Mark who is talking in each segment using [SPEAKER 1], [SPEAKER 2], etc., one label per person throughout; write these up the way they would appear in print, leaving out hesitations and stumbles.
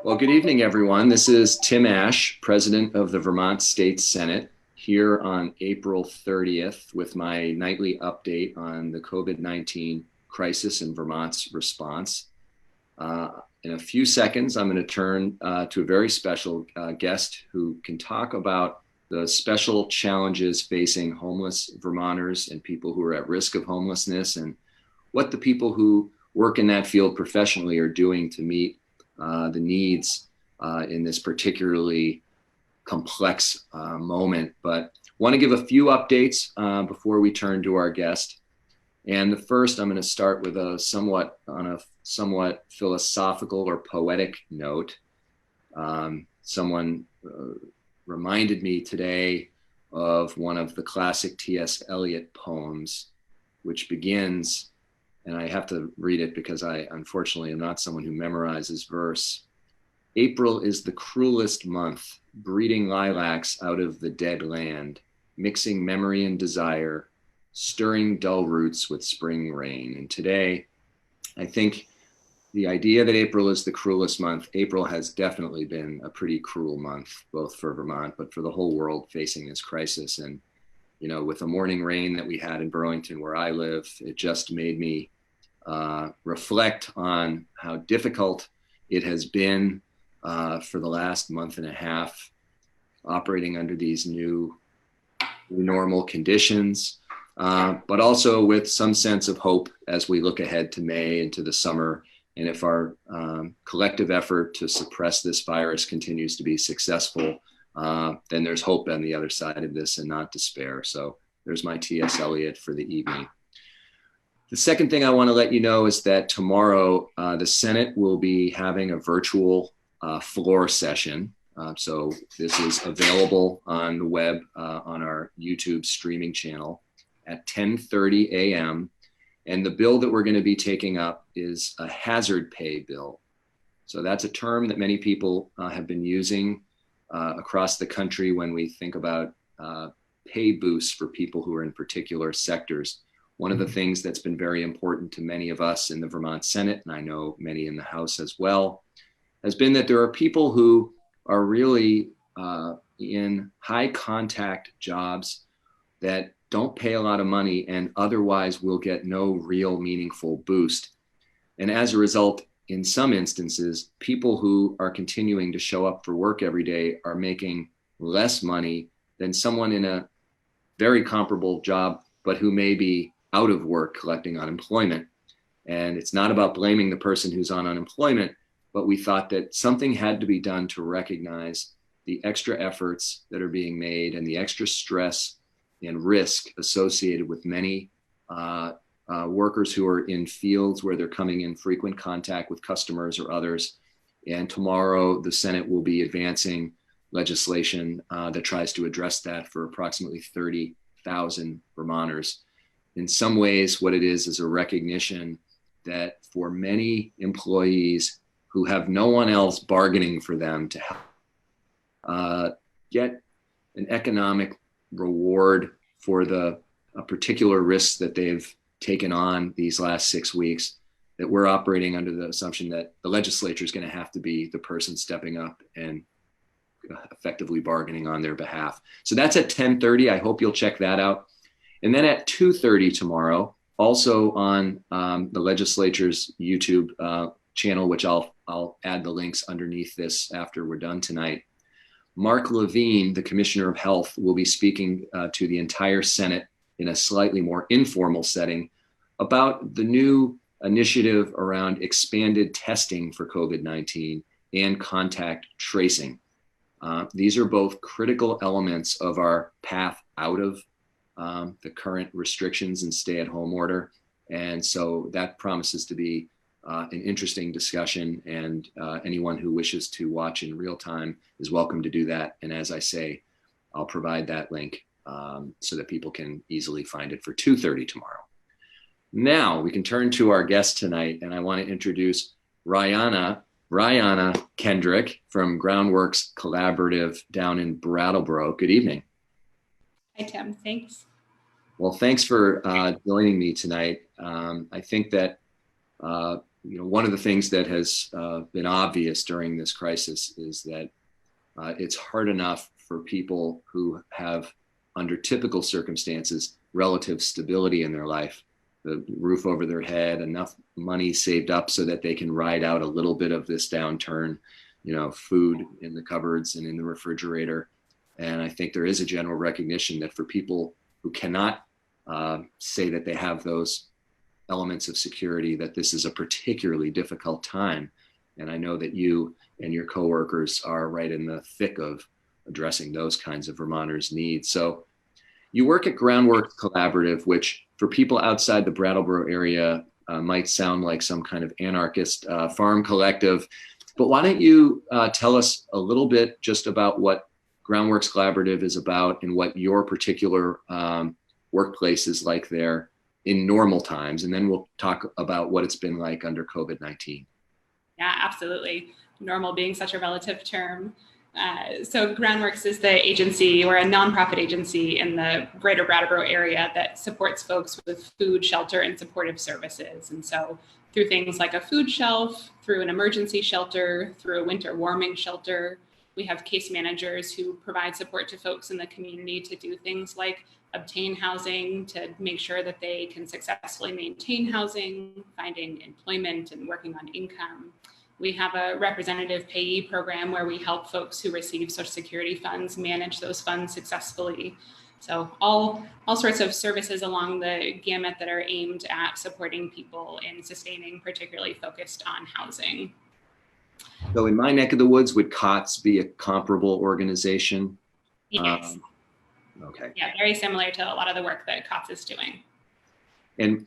[SPEAKER 1] Well, good evening, everyone. This is Tim Ash, President of the Vermont State Senate, here on April 30th with my nightly update on the COVID-19 crisis and Vermont's response. In a few seconds, I'm going to turn to a very special guest who can talk about the special challenges facing homeless Vermonters and people who are at risk of homelessness, and what the people who work in that field professionally are doing to meet the needs in this particularly complex moment. But want to give a few updates before we turn to our guest. And the first, I'm going to start with a somewhat philosophical or poetic note. Someone reminded me today of one of the classic T.S. Eliot poems, which begins, and I have to read it because I unfortunately am not someone who memorizes verse. April is the cruelest month, breeding lilacs out of the dead land, mixing memory and desire, stirring dull roots with spring rain. And today, I think the idea that April is the cruelest month, April has definitely been a pretty cruel month, both for Vermont, but for the whole world facing this crisis. And with the morning rain that we had in Burlington, where I live, it just made me reflect on how difficult it has been for the last month and a half, operating under these new normal conditions, but also with some sense of hope as we look ahead to May and to the summer. And if our collective effort to suppress this virus continues to be successful, then there's hope on the other side of this and not despair. So there's my T.S. Eliot for the evening. The second thing I want to let you know is that tomorrow the Senate will be having a virtual floor session. So this is available on the web on our YouTube streaming channel at 10:30 a.m. And the bill that we're going to be taking up is a hazard pay bill. So that's a term that many people have been using across the country when we think about pay boosts for people who are in particular sectors. One of the things that's been very important to many of us in the Vermont Senate, and I know many in the House as well, has been that there are people who are really in high contact jobs that don't pay a lot of money and otherwise will get no real meaningful boost. And as a result, in some instances, people who are continuing to show up for work every day are making less money than someone in a very comparable job, but who may be out of work collecting unemployment. And it's not about blaming the person who's on unemployment, but we thought that something had to be done to recognize the extra efforts that are being made and the extra stress and risk associated with many workers who are in fields where they're coming in frequent contact with customers or others. And tomorrow, the Senate will be advancing legislation that tries to address that for approximately 30,000 Vermonters. In some ways, what it is a recognition that for many employees who have no one else bargaining for them to help get an economic reward for the particular risks that they've taken on these last 6 weeks, that we're operating under the assumption that the legislature is going to have to be the person stepping up and effectively bargaining on their behalf. So that's at 10:30. I hope you'll check that out. And then at 2:30 tomorrow, also on the legislature's YouTube channel, which I'll add the links underneath this after we're done tonight, Mark Levine, the Commissioner of Health, will be speaking to the entire Senate in a slightly more informal setting about the new initiative around expanded testing for COVID-19 and contact tracing. These are both critical elements of our path out of the current restrictions and stay-at-home order. And so that promises to be an interesting discussion, and anyone who wishes to watch in real time is welcome to do that. And as I say, I'll provide that link so that people can easily find it for 2:30 tomorrow. Now we can turn to our guest tonight, and I want to introduce Rhianna Kendrick from Groundworks Collaborative down in Brattleboro. Good evening.
[SPEAKER 2] Hi, Tim. Thanks.
[SPEAKER 1] Well, thanks for joining me tonight. I think that one of the things that has been obvious during this crisis is that it's hard enough for people who have, under typical circumstances, relative stability in their life, the roof over their head, enough money saved up so that they can ride out a little bit of this downturn, food in the cupboards and in the refrigerator. And I think there is a general recognition that for people who cannot say that they have those elements of security, that this is a particularly difficult time. And I know that you and your coworkers are right in the thick of addressing those kinds of Vermonters' needs. So you work at Groundworks Collaborative, which for people outside the Brattleboro area might sound like some kind of anarchist farm collective. But why don't you tell us a little bit just about what Groundworks Collaborative is about and what your particular workplace is like there in normal times, and then we'll talk about what it's been like under COVID-19.
[SPEAKER 2] Yeah, absolutely. Normal being such a relative term. So Groundworks is the agency, or a nonprofit agency in the greater Brattleboro area that supports folks with food, shelter, and supportive services. And so through things like a food shelf, through an emergency shelter, through a winter warming shelter, we have case managers who provide support to folks in the community to do things like obtain housing, to make sure that they can successfully maintain housing, finding employment and working on income. We have a representative payee program where we help folks who receive Social Security funds manage those funds successfully. So all sorts of services along the gamut that are aimed at supporting people in sustaining, particularly focused on housing.
[SPEAKER 1] So in my neck of the woods, would COTS be a comparable organization?
[SPEAKER 2] Yes.
[SPEAKER 1] Okay.
[SPEAKER 2] Yeah, very similar to a lot of the work that COTS is doing.
[SPEAKER 1] And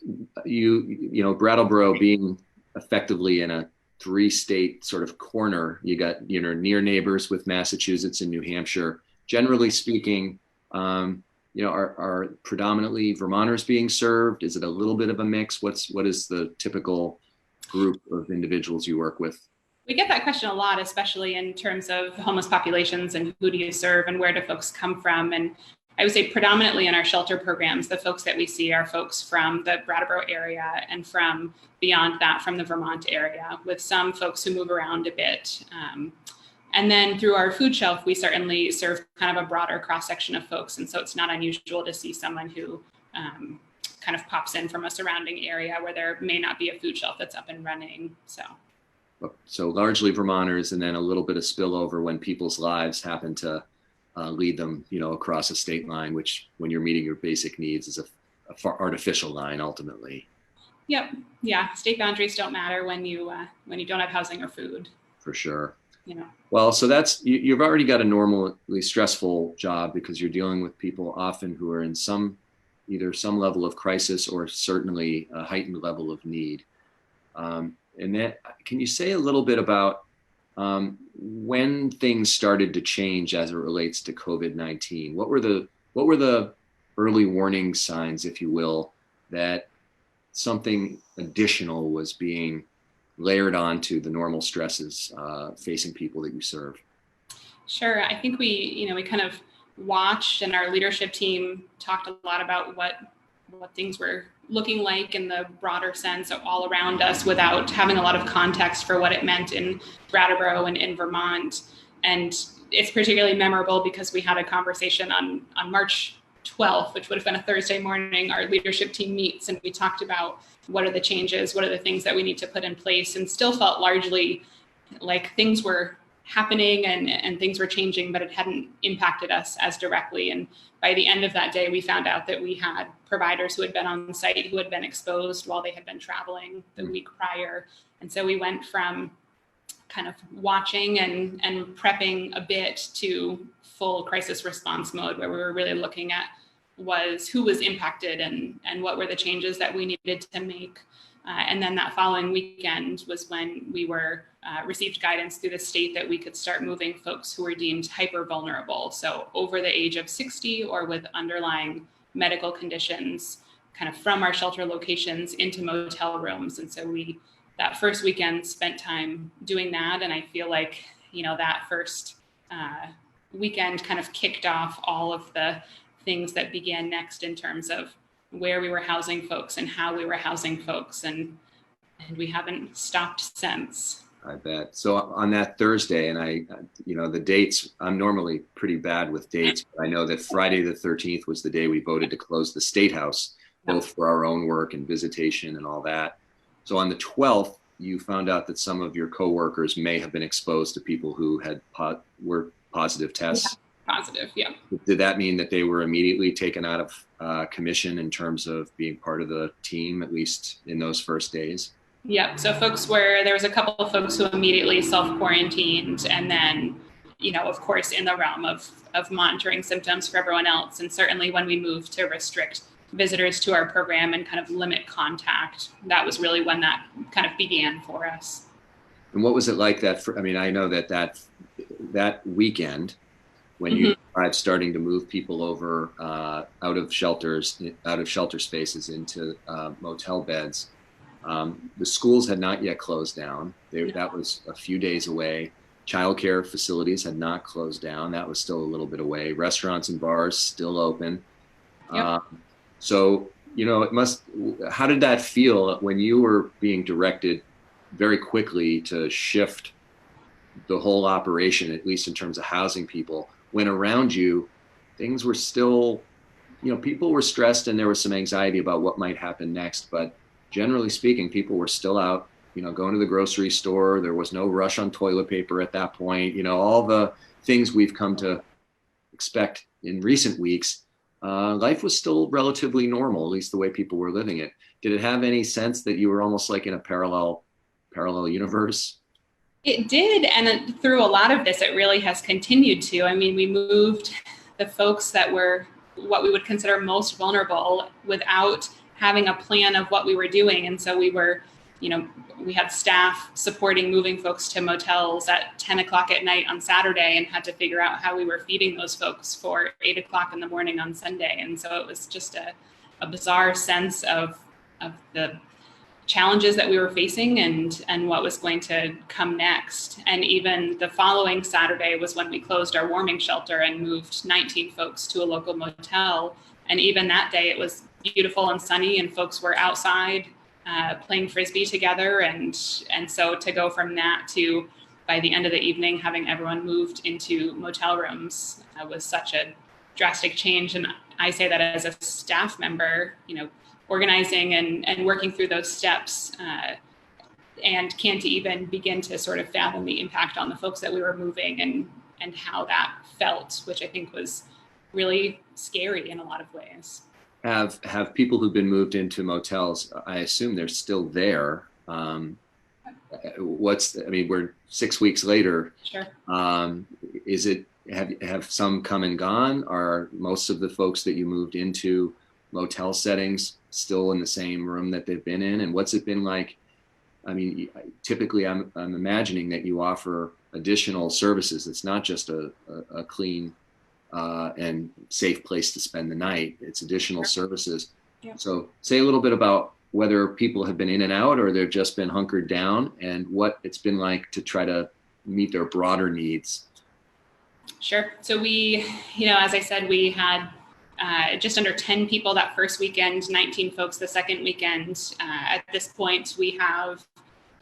[SPEAKER 1] Brattleboro being effectively in a 3-state sort of corner, you got near neighbors with Massachusetts and New Hampshire. Generally speaking, are predominantly Vermonters being served? Is it a little bit of a mix? What is the typical group of individuals you work with?
[SPEAKER 2] We get that question a lot, especially in terms of homeless populations and who do you serve and where do folks come from. And I would say predominantly in our shelter programs, the folks that we see are folks from the Brattleboro area and from beyond that, from the Vermont area, with some folks who move around a bit. And then through our food shelf, we certainly serve kind of a broader cross-section of folks. And so it's not unusual to see someone who kind of pops in from a surrounding area where there may not be a food shelf that's up and running. So
[SPEAKER 1] largely Vermonters, and then a little bit of spillover when people's lives happen to lead them, across a state line, which when you're meeting your basic needs is a artificial line ultimately.
[SPEAKER 2] Yep. Yeah. State boundaries don't matter when you don't have housing or food.
[SPEAKER 1] For sure. Well, so you've already got a normally stressful job because you're dealing with people often who are in either some level of crisis or certainly a heightened level of need. And that, can you say a little bit about when things started to change as it relates to COVID-19? What were the early warning signs, if you will, that something additional was being layered onto the normal stresses facing people that you serve?
[SPEAKER 2] Sure. I think we kind of watched, and our leadership team talked a lot about what things were looking like in the broader sense all around us without having a lot of context for what it meant in Brattleboro and in Vermont. And it's particularly memorable because we had a conversation on March 12th, which would have been a Thursday morning. Our leadership team meets and we talked about what are the changes, what are the things that we need to put in place, and still felt largely like things were happening and things were changing, but it hadn't impacted us as directly. And by the end of that day, we found out that we had providers who had been on site who had been exposed while they had been traveling the week prior. And so we went from kind of watching and prepping a bit to full crisis response mode, where we were really looking at who was impacted and what were the changes that we needed to make. And then that following weekend was when we received guidance through the state that we could start moving folks who were deemed hyper vulnerable. So over the age of 60 or with underlying medical conditions, kind of from our shelter locations into motel rooms. And so that first weekend spent time doing that. And I feel like, that first weekend kind of kicked off all of the things that began next in terms of where we were housing folks and how we were housing folks and and we haven't stopped since.
[SPEAKER 1] I bet. So on that Thursday, and the dates, I'm normally pretty bad with dates, but I know that Friday the 13th was the day we voted to close the State House, both for our own work and visitation and all that. So on the 12th, you found out that some of your coworkers may have been exposed to people who were positive tests.
[SPEAKER 2] Yeah, positive, yeah.
[SPEAKER 1] Did that mean that they were immediately taken out of commission in terms of being part of the team, at least in those first days?
[SPEAKER 2] Yeah, so there was a couple of folks who immediately self-quarantined, and then, of course, in the realm of monitoring symptoms for everyone else. And certainly when we moved to restrict visitors to our program and kind of limit contact, that was really when that kind of began for us.
[SPEAKER 1] And what was it like I know that weekend when you tried starting to move people over out of shelter spaces into motel beds, the schools had not yet closed down. That was a few days away. Childcare facilities had not closed down. That was still a little bit away. Restaurants and bars still open. Yep. So, how did that feel when you were being directed very quickly to shift the whole operation, at least in terms of housing people, when around you, things were still, people were stressed and there was some anxiety about what might happen next, but generally speaking, people were still out, going to the grocery store. There was no rush on toilet paper at that point. All the things we've come to expect in recent weeks. Life was still relatively normal, at least the way people were living it. Did it have any sense that you were almost like in a parallel universe?
[SPEAKER 2] It did. And through a lot of this, it really has continued to. I mean, we moved the folks that were what we would consider most vulnerable without having a plan of what we were doing. And so we had staff supporting moving folks to motels at 10 o'clock at night on Saturday and had to figure out how we were feeding those folks for 8 o'clock in the morning on Sunday. And so it was just a bizarre sense of the challenges that we were facing and what was going to come next. And even the following Saturday was when we closed our warming shelter and moved 19 folks to a local motel. And even that day, it was beautiful and sunny, and folks were outside playing Frisbee together. And so to go from that to, by the end of the evening, having everyone moved into motel rooms was such a drastic change. And I say that as a staff member, organizing and working through those steps and can't even begin to sort of fathom the impact on the folks that we were moving and how that felt, which I think was really scary in a lot of ways.
[SPEAKER 1] Have people who've been moved into motels, I assume they're still there. We're 6 weeks later.
[SPEAKER 2] Sure.
[SPEAKER 1] Have some come and gone? Are most of the folks that you moved into motel settings still in the same room that they've been in? And what's it been like? I mean, typically I'm imagining that you offer additional services. It's not just a clean and safe place to spend the night. It's additional services. Yeah. So say a little bit about whether people have been in and out or they've just been hunkered down and what it's been like to try to meet their broader needs.
[SPEAKER 2] Sure. So we, as I said, we had just under 10 people that first weekend, 19 folks the second weekend. At this point, we have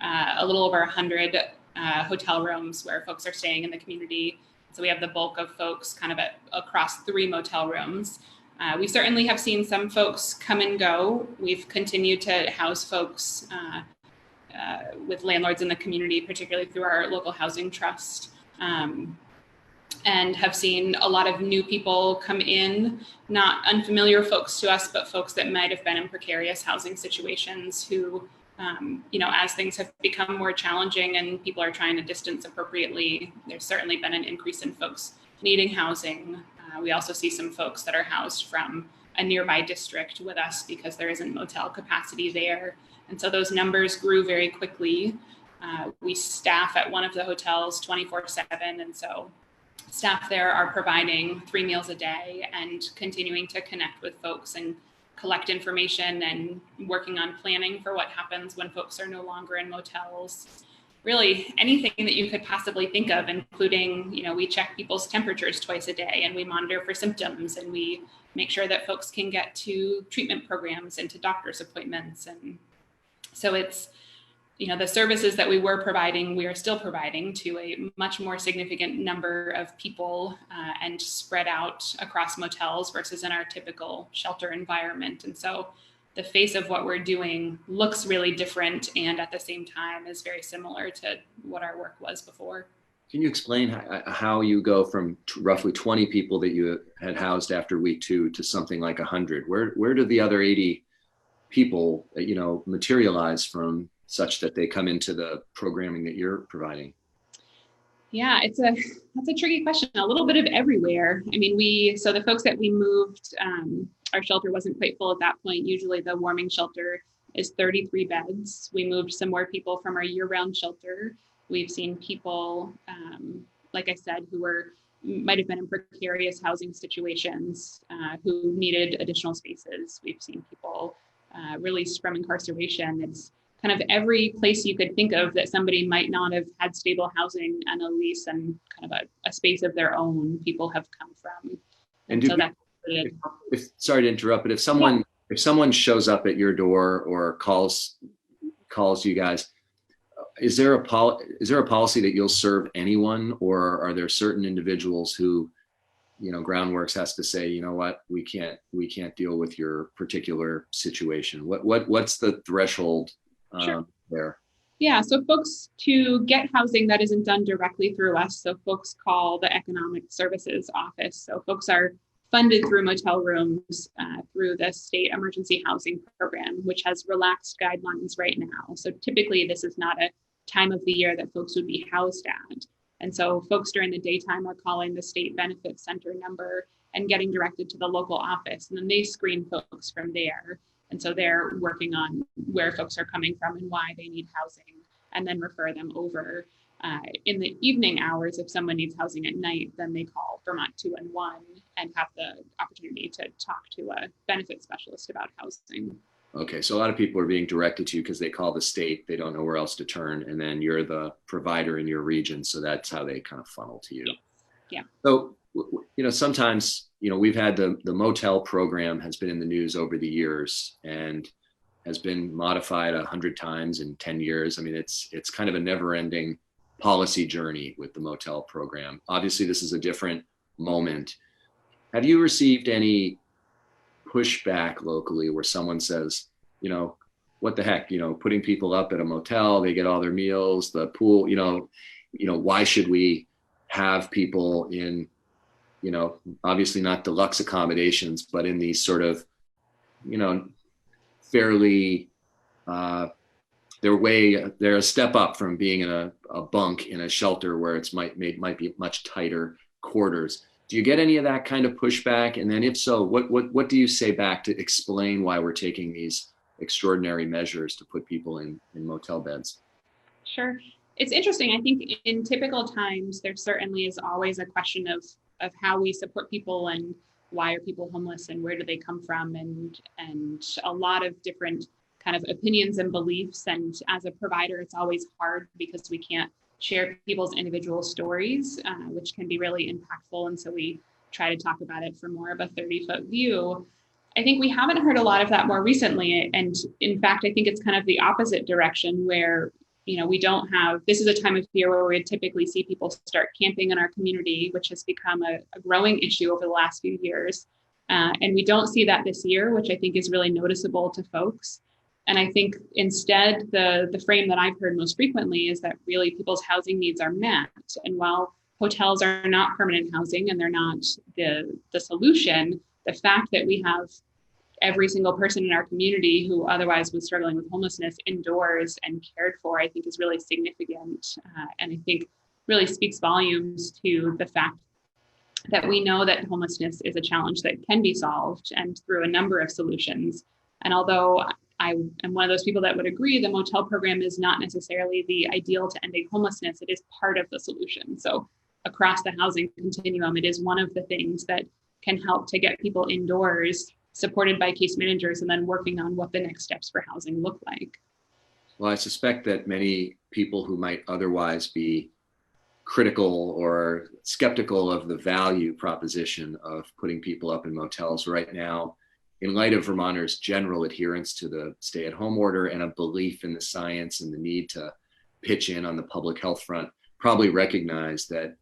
[SPEAKER 2] a little over 100 hotel rooms where folks are staying in the community. So we have the bulk of folks kind of across 3 motel rooms. We certainly have seen some folks come and go. We've continued to house folks with landlords in the community, particularly through our local housing trust. And have seen a lot of new people come in, not unfamiliar folks to us, but folks that might have been in precarious housing situations who, as things have become more challenging and people are trying to distance appropriately, there's certainly been an increase in folks needing housing. We also see some folks that are housed from a nearby district with us because there isn't motel capacity there. And so those numbers grew very quickly. We staff at one of the hotels 24/7, and so staff there are providing 3 meals a day and continuing to connect with folks and collect information and working on planning for what happens when folks are no longer in motels. Really anything that you could possibly think of, including, we check people's temperatures twice a day and we monitor for symptoms and we make sure that folks can get to treatment programs and to doctor's appointments. And so it's the services that we were providing, we are still providing to a much more significant number of people and spread out across motels versus in our typical shelter environment. And so the face of what we're doing looks really different and at the same time is very similar to what our work was before.
[SPEAKER 1] Can you explain how you go from roughly 20 people that you had housed after week 2 to something like 100? Where do the other 80 people, materialize from such that they come into the programming that you're providing?
[SPEAKER 2] Yeah, that's a tricky question. A little bit of everywhere. I mean, so the folks that we moved, our shelter wasn't quite full at that point. Usually the warming shelter is 33 beds. We moved some more people from our year-round shelter. We've seen people, like I said, who might have been in precarious housing situations, who needed additional spaces. We've seen people released from incarceration. It's kind of every place you could think of that somebody might not have had stable housing and a lease and kind of a space of their own, people have come from. And so
[SPEAKER 1] sorry to interrupt, but if someone shows up at your door or calls you guys, is there a policy that you'll serve anyone, or are there certain individuals who, Groundworks has to say, you know what, we can't deal with your particular situation? What's the threshold
[SPEAKER 2] Sure.
[SPEAKER 1] there?
[SPEAKER 2] Yeah, so folks, to get housing that isn't done directly through us, so folks call the Economic Services Office. So folks are funded through motel rooms through the state emergency housing program, which has relaxed guidelines right now. So typically this is not a time of the year that folks would be housed at. And so folks during the daytime are calling the state benefits center number and getting directed to the local office. And then they screen folks from there. And so they're working on where folks are coming from and why they need housing, and then refer them over. In the evening hours, if someone needs housing at night, then they call Vermont 211 and have the opportunity to talk to a benefit specialist about housing.
[SPEAKER 1] Okay, so a lot of people are being directed to you because they call the state, they don't know where else to turn, and then you're the provider in your region, so that's how they kind of funnel to you.
[SPEAKER 2] Yeah.
[SPEAKER 1] So, sometimes, we've had the motel program has been in the news over the years and has been modified 100 times in 10 years. I mean, it's kind of a never-ending policy journey with the motel program. Obviously, this is a different moment. Have you received any pushback locally where someone says, what the heck, putting people up at a motel, they get all their meals, the pool, why should we have people in, obviously not deluxe accommodations, but in these sort of, fairly, they're a step up from being in a bunk in a shelter where it's might be much tighter quarters. Do you get any of that kind of pushback? And then if so, what do you say back to explain why we're taking these extraordinary measures to put people in motel beds?
[SPEAKER 2] Sure. It's interesting. I think in typical times, there certainly is always a question of how we support people and why are people homeless and where do they come from, and a lot of different kind of opinions and beliefs. And as a provider, it's always hard because we can't share people's individual stories, which can be really impactful. And so we try to talk about it from more of a 30-foot view. I think we haven't heard a lot of that more recently. And in fact, I think it's kind of the opposite direction where, we don't have, this is a time of year where we typically see people start camping in our community, which has become a growing issue over the last few years. And we don't see that this year, which I think is really noticeable to folks. And I think instead, the frame that I've heard most frequently is that really people's housing needs are met. And while hotels are not permanent housing and they're not the solution, the fact that we have every single person in our community who otherwise was struggling with homelessness indoors and cared for, I think is really significant. And I think really speaks volumes to the fact that we know that homelessness is a challenge that can be solved and through a number of solutions. And although I am one of those people that would agree the motel program is not necessarily the ideal to ending homelessness, it is part of the solution. So across the housing continuum, it is one of the things that can help to get people indoors, supported by case managers, and then working on what the next steps for housing look like.
[SPEAKER 1] Well, I suspect that many people who might otherwise be critical or skeptical of the value proposition of putting people up in motels right now in light of Vermonters' general adherence to the stay-at-home order and a belief in the science and the need to pitch in on the public health front, probably recognize that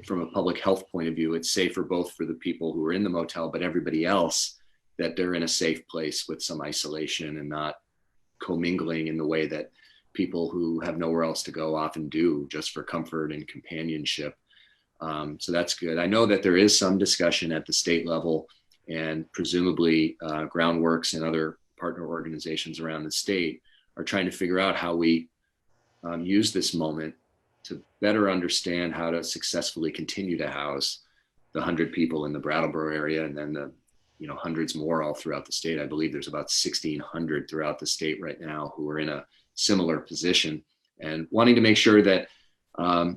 [SPEAKER 1] from a public health point of view, it's safer both for the people who are in the motel, but everybody else, that they're in a safe place with some isolation and not commingling in the way that people who have nowhere else to go often do just for comfort and companionship. So that's good. I know that there is some discussion at the state level, and presumably Groundworks and other partner organizations around the state are trying to figure out how we use this moment to better understand how to successfully continue to house the 100 people in the Brattleboro area, and then the hundreds more all throughout the state. I believe there's about 1,600 throughout the state right now who are in a similar position, and wanting to make sure that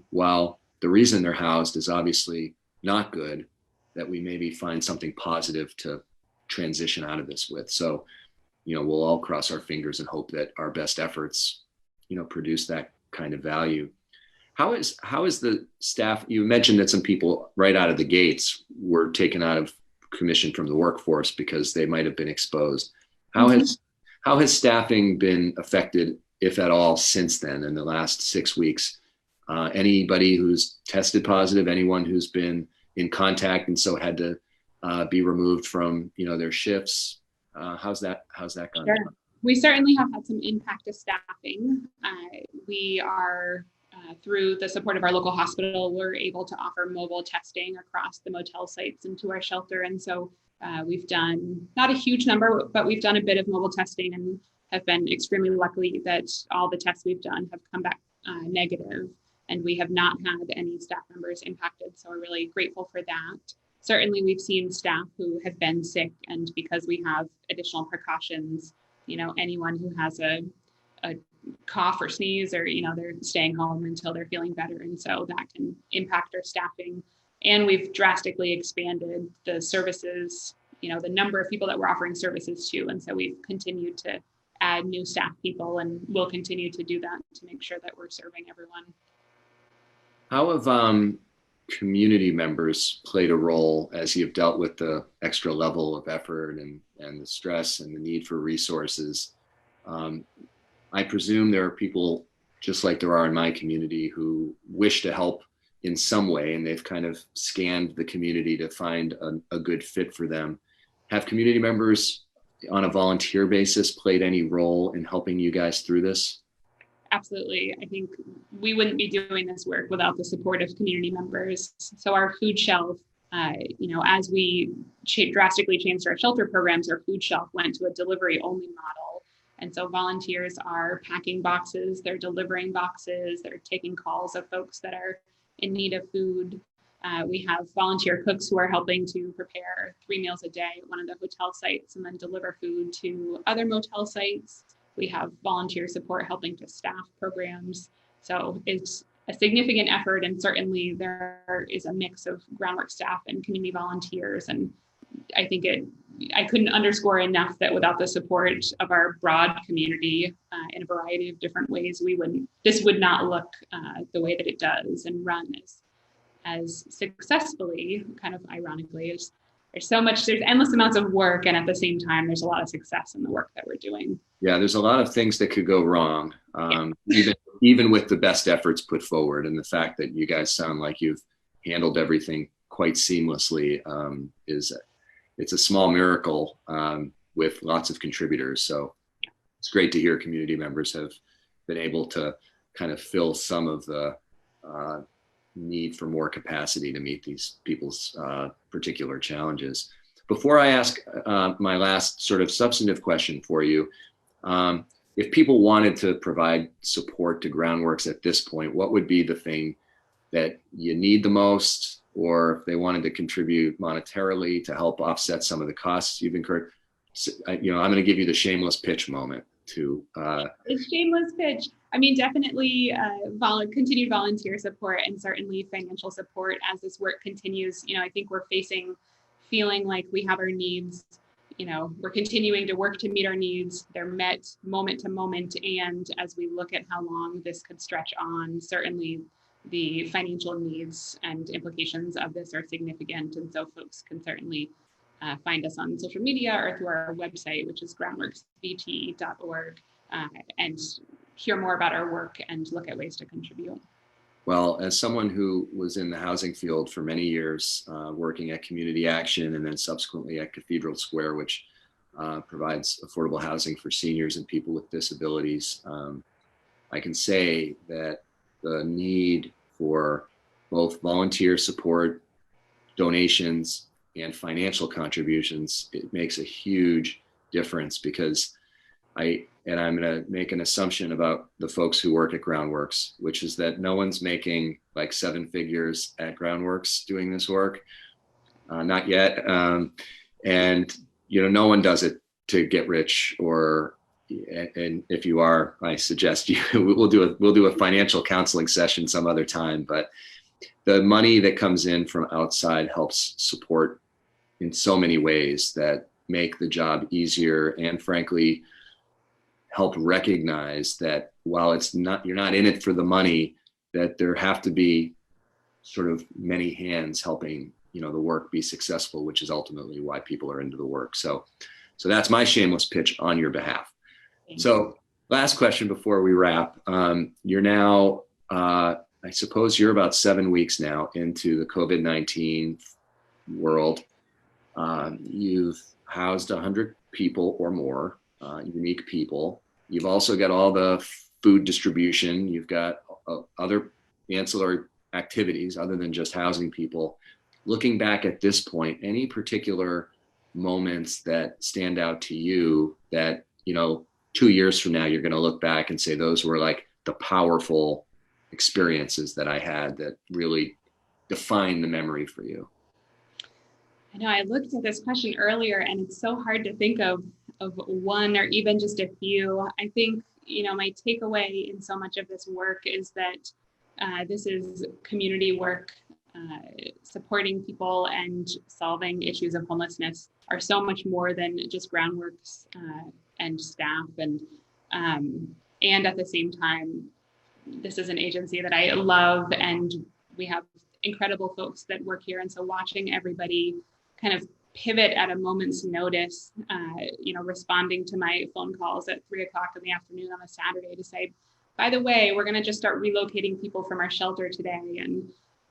[SPEAKER 1] while the reason they're housed is obviously not good, that we maybe find something positive to transition out of this with. So, we'll all cross our fingers and hope that our best efforts, produce that kind of value. How is the staff? You mentioned that some people right out of the gates were taken out of commission from the workforce because they might have been exposed. How has staffing been affected, if at all, since then in the last 6 weeks? Anybody who's tested positive, anyone who's been in contact and so had to be removed from their shifts? How's that gone?
[SPEAKER 2] Sure. We certainly have had some impact to staffing. We are through the support of our local hospital, we're able to offer mobile testing across the motel sites into our shelter. And so we've done not a huge number, but we've done a bit of mobile testing and have been extremely lucky that all the tests we've done have come back negative, and we have not had any staff members impacted. So we're really grateful for that. Certainly we've seen staff who have been sick, and because we have additional precautions, anyone who has a cough or sneeze, or they're staying home until they're feeling better, and so that can impact our staffing. And we've drastically expanded the services, the number of people that we're offering services to, and so we've continued to add new staff people, and we'll continue to do that to make sure that we're serving everyone.
[SPEAKER 1] How have community members played a role as you've dealt with the extra level of effort and the stress and the need for resources? I presume there are people, just like there are in my community, who wish to help in some way, and they've kind of scanned the community to find a good fit for them. Have community members on a volunteer basis played any role in helping you guys through this?
[SPEAKER 2] Absolutely. I think we wouldn't be doing this work without the support of community members. So our food shelf, as we drastically changed our shelter programs, our food shelf went to a delivery only model. And so volunteers are packing boxes, they're delivering boxes, they're taking calls of folks that are in need of food. We have volunteer cooks who are helping to prepare 3 meals a day at one of the hotel sites and then deliver food to other motel sites. We have volunteer support helping to staff programs. So it's a significant effort, and certainly there is a mix of Groundworks staff and community volunteers. And I think I couldn't underscore enough that without the support of our broad community in a variety of different ways, this would not look the way that it does and run as successfully. Kind of ironically, there's endless amounts of work, and at the same time, there's a lot of success in the work that we're doing.
[SPEAKER 1] Yeah, there's a lot of things that could go wrong, even with the best efforts put forward. And the fact that you guys sound like you've handled everything quite seamlessly it's a small miracle with lots of contributors. So it's great to hear community members have been able to kind of fill some of the need for more capacity to meet these people's particular challenges. Before I ask my last sort of substantive question for you, if people wanted to provide support to Groundworks at this point, what would be the thing that you need the most, or if they wanted to contribute monetarily to help offset some of the costs you've incurred? I'm going to give you the shameless pitch moment to.
[SPEAKER 2] It's shameless pitch. I mean, definitely continued volunteer support and certainly financial support as this work continues. I think we're feeling like we have our needs. We're continuing to work to meet our needs. They're met moment to moment. And as we look at how long this could stretch on, certainly the financial needs and implications of this are significant. And so folks can certainly find us on social media or through our website, which is groundworksvt.org, and hear more about our work and look at ways to contribute.
[SPEAKER 1] Well, as someone who was in the housing field for many years, working at Community Action and then subsequently at Cathedral Square, which provides affordable housing for seniors and people with disabilities, I can say that the need for both volunteer support, donations, and financial contributions, it makes a huge difference, because I'm going to make an assumption about the folks who work at Groundworks, which is that no one's making like 7 figures at Groundworks doing this work, not yet. And no one does it to get rich, and if you are, I suggest we'll do a financial counseling session some other time. But the money that comes in from outside helps support in so many ways that make the job easier, and frankly, help recognize that while you're not in it for the money, that there have to be sort of many hands helping, the work be successful, which is ultimately why people are into the work. So that's my shameless pitch on your behalf. So last question before we wrap. You're now, I suppose you're about 7 weeks now into the COVID-19 world. You've housed 100 people or more, unique people. You've also got all the food distribution. You've got other ancillary activities other than just housing people. Looking back at this point, any particular moments that stand out to you that, 2 years from now, you're going to look back and say, those were like the powerful experiences that I had that really define the memory for you?
[SPEAKER 2] I know I looked at this question earlier, and it's so hard to think of one or even just a few. I think, my takeaway in so much of this work is that this is community work. Supporting people and solving issues of homelessness are so much more than just Groundworks and staff. And at the same time, this is an agency that I love, and we have incredible folks that work here. And so watching everybody kind of pivot at a moment's notice, responding to my phone calls at 3:00 in the afternoon on a Saturday to say, by the way, we're going to just start relocating people from our shelter today.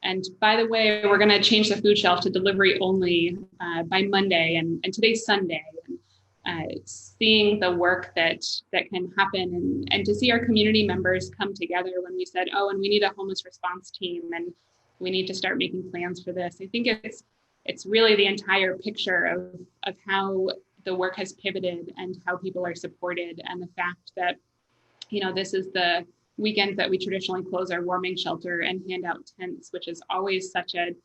[SPEAKER 2] And by the way, we're going to change the food shelf to delivery only by Monday. And today's Sunday. Seeing the work that can happen, and to see our community members come together when we said, and we need a homeless response team, and we need to start making plans for this. I think it's really the entire picture of how the work has pivoted and how people are supported, and the fact that, this is the weekend that we traditionally close our warming shelter and hand out tents, which is always such a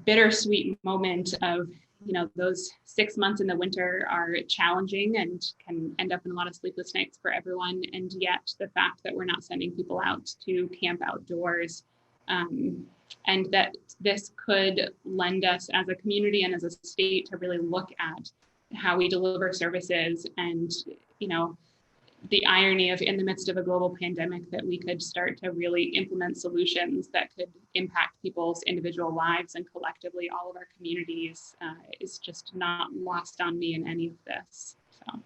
[SPEAKER 2] bittersweet moment of, those 6 months in the winter are challenging and can end up in a lot of sleepless nights for everyone. And yet the fact that we're not sending people out to camp outdoors, and that this could lend us as a community and as a state to really look at how we deliver services, and, the irony of, in the midst of a global pandemic, that we could start to really implement solutions that could impact people's individual lives and collectively all of our communities is just not lost on me in any of this. So.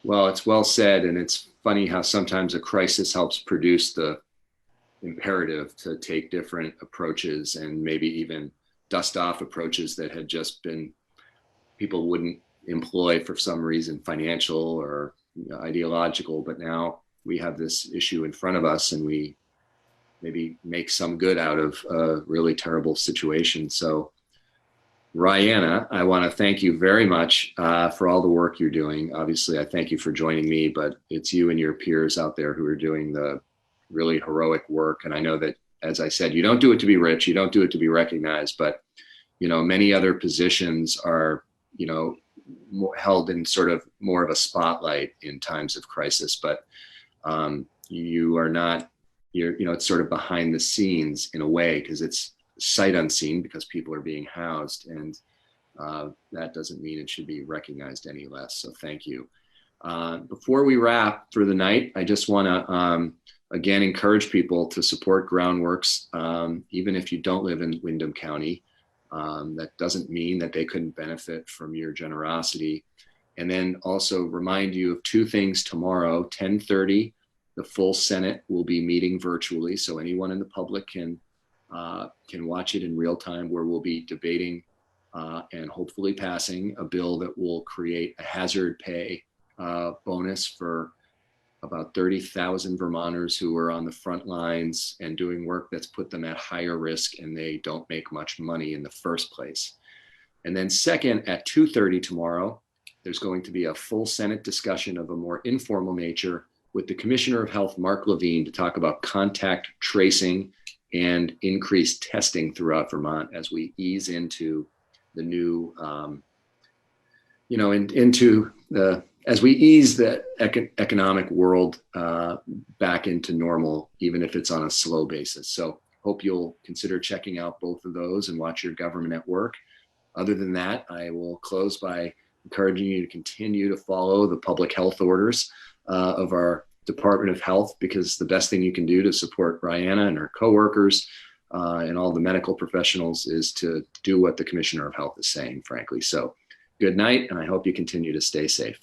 [SPEAKER 1] Well, it's well said. And it's funny how sometimes a crisis helps produce the imperative to take different approaches, and maybe even dust off approaches that had just been, people wouldn't employ for some reason, financial or ideological. But now we have this issue in front of us, and we maybe make some good out of a really terrible situation. So Rhianna, I want to thank you very much for all the work you're doing. Obviously, I thank you for joining me, but it's you and your peers out there who are doing the really heroic work. And I know that, as I said, you don't do it to be rich, you don't do it to be recognized, but, many other positions are, held in sort of more of a spotlight in times of crisis, but you are not, it's sort of behind the scenes in a way, because it's sight unseen, because people are being housed, and that doesn't mean it should be recognized any less. So thank you. Before we wrap for the night, I just want to again encourage people to support Groundworks, even if you don't live in Windham County. That doesn't mean that they couldn't benefit from your generosity. And then also remind you of two things tomorrow, 10:30, the full Senate will be meeting virtually. So anyone in the public can watch it in real time, where we'll be debating and hopefully passing a bill that will create a hazard pay bonus for about 30,000 Vermonters who are on the front lines and doing work that's put them at higher risk, and they don't make much money in the first place. And then second, at 2:30 tomorrow, there's going to be a full Senate discussion of a more informal nature with the Commissioner of Health, Mark Levine, to talk about contact tracing and increased testing throughout Vermont as we ease into the new, as we ease the economic world back into normal, even if it's on a slow basis. So hope you'll consider checking out both of those and watch your government at work. Other than that, I will close by encouraging you to continue to follow the public health orders of our Department of Health, because the best thing you can do to support Rhianna and her coworkers and all the medical professionals is to do what the Commissioner of Health is saying, frankly. So good night, and I hope you continue to stay safe.